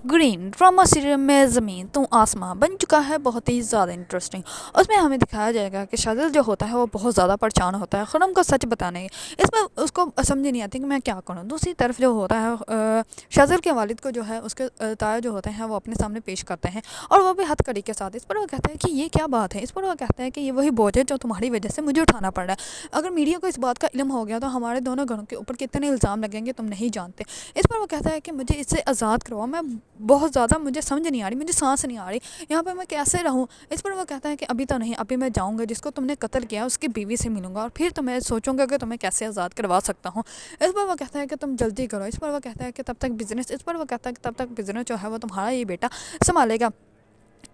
Green drama serial میں زمین تو آسمان بن چکا ہے بہت ہی زیادہ انٹرسٹنگ. اس میں ہمیں دکھایا جائے گا کہ شاذل جو ہوتا ہے وہ بہت زیادہ پریشان ہوتا ہے خرم کو سچ بتانے کی. اس میں اس کو سمجھ نہیں آتی کہ میں کیا کروں. دوسری طرف جو ہوتا ہے شاذل کے والد کو جو ہے اس کے تایا جو ہوتے ہیں وہ اپنے سامنے پیش کرتے ہیں اور وہ بھی ہتھ کڑی کے ساتھ. اس پر وہ کہتا ہے کہ یہ کیا بات ہے. اس پر وہ کہتا ہے کہ یہ وہی بوجھ ہے جو تمہاری وجہ سے مجھے اٹھانا پڑ رہا ہے. اگر میڈیا کو اس بات کا علم ہو گیا تو ہمارے دونوں گھروں کے اوپر کتنے الزام لگیں گے تم نہیں جانتے. اس پر وہ کہتا ہے کہ مجھے اس سے آزاد کرواؤ. میں بہت زیادہ مجھے سمجھ نہیں آ رہی, مجھے سانس نہیں آ رہی, یہاں پہ میں کیسے رہوں. اس پر وہ کہتا ہے کہ ابھی تو نہیں, ابھی میں جاؤں گا, جس کو تم نے قتل کیا اس کی بیوی سے ملوں گا اور پھر تو میں سوچوں گا کہ تمہیں کیسے آزاد کروا سکتا ہوں. اس پر وہ کہتا ہے کہ تم جلدی کرو. اس پر وہ کہتا ہے کہ تب تک بزنس, اس پر وہ کہتا ہے کہ تب تک بزنس جو ہے وہ تمہارا یہ بیٹا سنبھالے گا.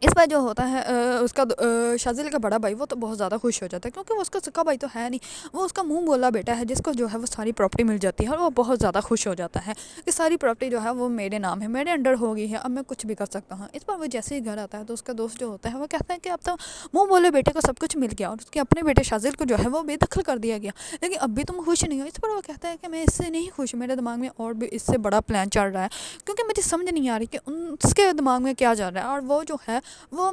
اس پر جو ہوتا ہے اس کا شاذل کا بڑا بھائی وہ تو بہت زیادہ خوش ہو جاتا ہے کیونکہ وہ اس کا سکا بھائی تو ہے نہیں, وہ اس کا منہ بولا بیٹا ہے جس کو جو ہے وہ ساری پراپرٹی مل جاتی ہے اور وہ بہت زیادہ خوش ہو جاتا ہے کہ ساری پراپرٹی جو ہے وہ میرے نام ہے, میرے انڈر ہو گئی ہے, اب میں کچھ بھی کر سکتا ہوں. اس پر وہ جیسے ہی گھر آتا ہے تو اس کا دوست جو ہوتا ہے وہ کہتا ہے کہ اب تو منہ بولے بیٹے کو سب کچھ مل گیا اور اس کے اپنے بیٹے شاذل کو جو ہے وہ بے دخل کر دیا گیا, لیکن اب بھی تم خوش نہیں ہو. اس پر وہ کہتا ہے کہ میں اس سے نہیں خوش, میرے دماغ میں اور بھی اس سے بڑا پلان چل رہا ہے کیونکہ مجھے سمجھ نہیں آ رہی کہ اس کے دماغ میں کیا چل رہا ہے. اور وہ جو ہے وہ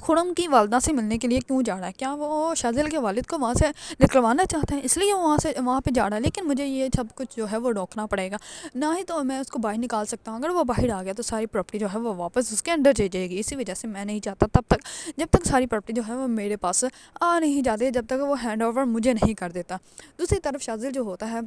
خرم کی والدہ سے ملنے کے لیے کیوں جا رہا ہے. کیا وہ شاذل کے والد کو وہاں سے نکلوانا چاہتا ہے, اس لیے وہ وہاں پہ جا رہا ہے. لیکن مجھے یہ سب کچھ جو ہے وہ روکنا پڑے گا, نہ ہی تو میں اس کو باہر نکال سکتا ہوں. اگر وہ باہر آ گیا تو ساری پراپرٹی جو ہے وہ واپس اس کے انڈر چلی جائے گی. اسی وجہ سے میں نہیں چاہتا تب تک جب تک ساری پراپرٹی جو ہے وہ میرے پاس آ نہیں جاتی, جب تک وہ ہینڈ اوور مجھے نہیں کر دیتا. دوسری طرف شاذل جو ہوتا ہے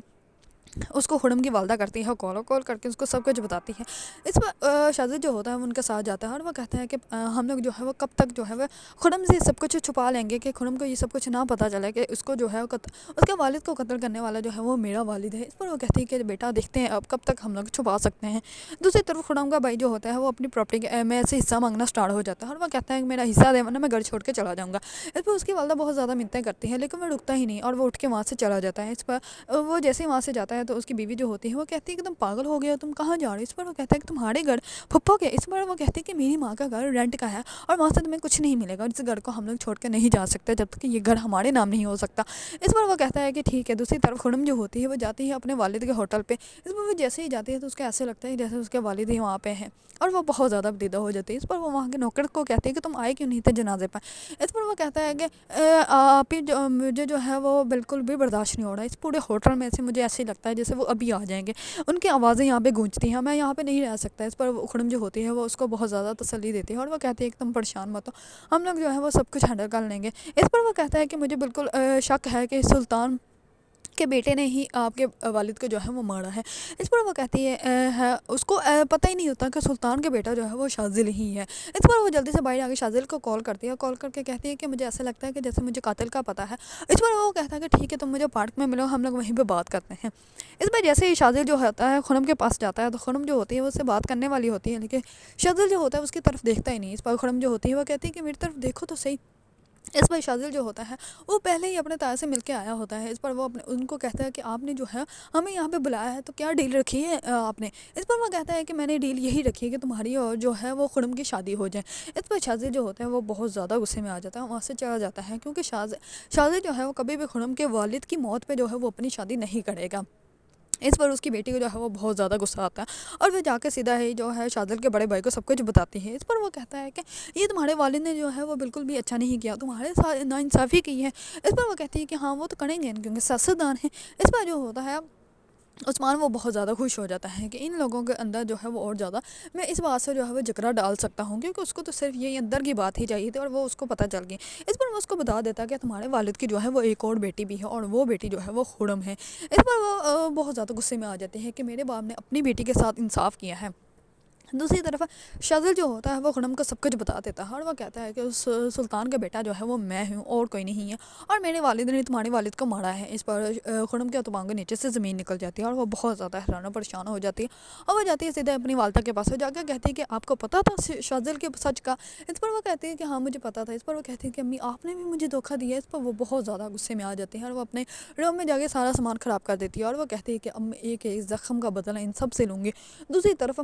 اس کو خرم کی والدہ کرتی ہے کال کر کے اس کو سب کچھ بتاتی ہے. اس پر شاذل جو ہوتا ہے وہ ان کے ساتھ جاتا ہے اور وہ کہتا ہے کہ ہم لوگ جو ہے وہ کب تک جو ہے وہ خرم سے سب کچھ چھپا لیں گے کہ خرم کو یہ سب کچھ نہ پتہ چلے کہ اس کو جو ہے اس کے والد کو قتل کرنے والا جو ہے وہ میرا والد ہے. اس پر وہ کہتی ہے کہ بیٹا دیکھتے ہیں اب کب تک ہم لوگ چھپا سکتے ہیں. دوسری طرف خرم کا بھائی جو ہوتا ہے وہ اپنی پراپرٹی میں سے حصہ مانگنا سٹارٹ ہو جاتا ہے اور وہ کہتا ہے کہ میرا حصہ دے ورنہ میں گھر چھوڑ کے چلا جاؤں گا. اس پر اس کی والدہ بہت زیادہ منتیں کرتی ہے لیکن وہ رکتا ہی نہیں اور وہ اٹھ کے وہاں سے چلا جاتا ہے. اس پر وہ جیسے ہی وہاں سے جاتا ہے تو اس کی بیوی جو ہوتی ہے وہ کہتی ہے کہ تم پاگل ہو گئے, تم کہاں جا رہے ہو. اس پر وہ کہتا ہے کہ تمہارے گھر پھپھو کے. اس پر وہ کہتی ہے کہ میری ماں کا گھر رینٹ کا ہے اور وہاں سے تمہیں کچھ نہیں ملے گا اور اس گھر کو ہم لوگ چھوڑ کے نہیں جا سکتے جب تک کہ یہ گھر ہمارے نام نہیں ہو سکتا. اس پر وہ کہتا ہے کہ ٹھیک ہے. دوسری طرف خرم جو ہوتی ہے وہ جاتی ہے اپنے والد کے ہوٹل پہ. اس پر وہ جیسے ہی جاتی ہے تو اس کو ایسے لگتا ہے جیسے اس کے والد ہی وہاں پہ ہیں اور وہ بہت زیادہ بدیدہ ہو جاتی ہے. اس پر وہ وہاں کے نوکر کو کہتی ہے کہ تم آئے کیوں نہیں تھے جنازے پر. اس پر وہ کہتا ہے کہ آپ ہی مجھے جو ہے وہ بالکل بھی برداشت نہیں ہو رہا. اس پورے ہوٹل میں سے مجھے ایسے ہی لگتا ہے جیسے وہ ابھی آ جائیں گے, ان کی آوازیں یہاں پہ گونجتی ہیں, میں یہاں پہ نہیں رہ سکتا. اس پر خرم جو ہوتی ہے وہ اس کو بہت زیادہ تسلی دیتی ہے اور وہ کہتی ہے کہ تم پریشان مت ہو, ہم لوگ جو ہے وہ سب کچھ ہینڈل کر لیں گے. اس پر وہ کہتا ہے کہ مجھے بالکل شک ہے کہ سلطان کے بیٹے نے ہی آپ کے والد کو جو ہے وہ مارا ہے. اس پر وہ کہتی ہے اس کو پتہ ہی نہیں ہوتا کہ سلطان کے بیٹا جو ہے وہ شاذل ہی ہے. اس پر وہ جلدی سے باہر آ کے شاذل کو کال کرتی ہے, کال کر کے کہتی ہے کہ مجھے ایسا لگتا ہے کہ جیسے مجھے قاتل کا پتہ ہے. اس پر وہ کہتا ہے کہ ٹھیک ہے تم مجھے پارک میں ملو, ہم لوگ وہیں پہ بات کرتے ہیں. اس میں جیسے ہی شاذل جو ہوتا ہے خرم کے پاس جاتا ہے تو خرم جو ہوتی ہے وہ اس سے بات کرنے والی ہوتی ہے لیکن شاذل جو ہوتا ہے اس کی طرف دیکھتا ہی نہیں. اس پر خرم جو ہوتی ہے وہ کہتی ہے کہ میری طرف دیکھو تو صحیح. اس پر شاذل جو ہوتا ہے وہ پہلے ہی اپنے تایا سے مل کے آیا ہوتا ہے. اس پر وہ ان کو کہتا ہے کہ آپ نے جو ہے ہمیں یہاں پہ بلایا ہے تو کیا ڈیل رکھی ہے آپ نے. اس پر وہ کہتا ہے کہ میں نے ڈیل یہی رکھی ہے کہ تمہاری اور جو ہے وہ خرم کی شادی ہو جائے. اس پر شاذل جو ہوتا ہے وہ بہت زیادہ غصے میں آ جاتا ہے, وہاں سے چلا جاتا ہے کیونکہ شاذل جو ہے وہ کبھی بھی خرم کے والد کی موت پہ جو ہے وہ اپنی شادی نہیں کرے گا. اس پر اس کی بیٹی کو جو ہے وہ بہت زیادہ غصہ آتا ہے اور وہ جا کے سیدھا ہی جو ہے شاذل کے بڑے بھائی کو سب کچھ بتاتی ہے. اس پر وہ کہتا ہے کہ یہ تمہارے والد نے جو ہے وہ بالکل بھی اچھا نہیں کیا, تمہارے ساتھ ناانصافی کی ہے. اس پر وہ کہتی ہے کہ ہاں وہ تو کریں گے کیونکہ سیاستدان ہیں. اس پر جو ہوتا ہے عثمان وہ بہت زیادہ خوش ہو جاتا ہے کہ ان لوگوں کے اندر جو ہے وہ اور زیادہ میں اس بات سے جو ہے وہ جکڑا ڈال سکتا ہوں کیونکہ اس کو تو صرف یہ اندر کی بات ہی چاہیے تھی اور وہ اس کو پتہ چل گئی. اس پر وہ اس کو بتا دیتا کہ تمہارے والد کی جو ہے وہ ایک اور بیٹی بھی ہے اور وہ بیٹی جو ہے وہ خرم ہے. اس پر وہ بہت زیادہ غصے میں آ جاتے ہیں کہ میرے باپ نے اپنی بیٹی کے ساتھ انصاف کیا ہے. دوسری طرف شاذل جو ہوتا ہے وہ خرم کو سب کچھ بتا دیتا ہے اور وہ کہتا ہے کہ اس سلطان کا بیٹا جو ہے وہ میں ہوں اور کوئی نہیں ہے اور میرے والد نے تمہارے والد کو مارا ہے. اس پر خرم کے اتبان کے نیچے سے زمین نکل جاتی ہے اور وہ بہت زیادہ حیران و پریشان ہو جاتی ہے اور وہ جاتی ہے سیدھے اپنی والدہ کے پاس جا کے کہتی ہے کہ آپ کو پتہ تھا شاذل کے سچ کا. اس پر وہ کہتی ہے کہ ہاں مجھے پتہ تھا. اس پر وہ کہتی ہے کہ امی آپ نے بھی مجھے دھوکہ دیا. اس پر وہ بہت زیادہ غصے میں آ جاتی ہے اور وہ اپنے روم میں جا کے سارا سامان خراب کر دیتی ہے اور وہ کہتی ہے کہ اب میں ایک زخم کا بدلہ ان سب سے لوں گی. دوسری طرف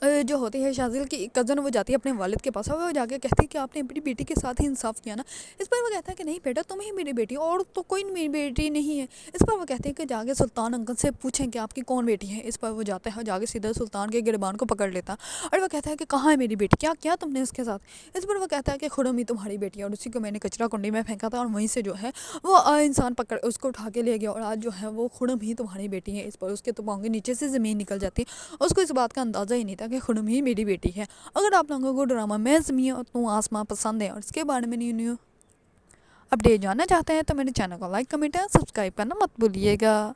جو ہوتی ہے شازیل کی کزن، وہ جاتی ہے اپنے والد کے پاس اور وہ جا کے کہتی ہے کہ آپ نے اپنی بیٹی کے ساتھ ہی انصاف کیا نا. اس پر وہ کہتا ہے کہ نہیں بیٹا، تم ہی میری بیٹی ہو اور تو کوئی میری بیٹی نہیں ہے. اس پر وہ کہتے ہیں کہ جا کے سلطان انکل سے پوچھیں کہ آپ کی کون بیٹی ہے. اس پر وہ جاتا ہے اور جا کے سیدھا سلطان کے گربان کو پکڑ لیتا اور وہ کہتا ہے کہ کہاں ہے میری بیٹی، کیا کیا تم نے اس کے ساتھ. اس پر وہ کہتا ہے کہ خرم ہی تمہاری بیٹی ہے اور اسی کو میں نے کچرا کنڈی میں پھینکا تھا اور وہیں سے جو ہے وہ انسان پکڑ اس کو اٹھا کے لے گیا اور آج جو ہے وہ خرم ہی تمہاری بیٹی ہے. اس پر اس کے تو پاؤں کے نیچے سے زمین نکل جاتی ہے. اس کو اس بات کا اندازہ ہی نہیں تھا کہ خرم ہی میری بیٹی ہے. اگر آپ لوگوں کو ڈرامہ میں زمین اور تو آسماں پسند ہے اور اس کے بارے میں نیو اپڈیٹ جاننا چاہتے ہیں تو میرے چینل کو لائک، کمنٹ اور سبسکرائب کرنا مت بھولیے گا.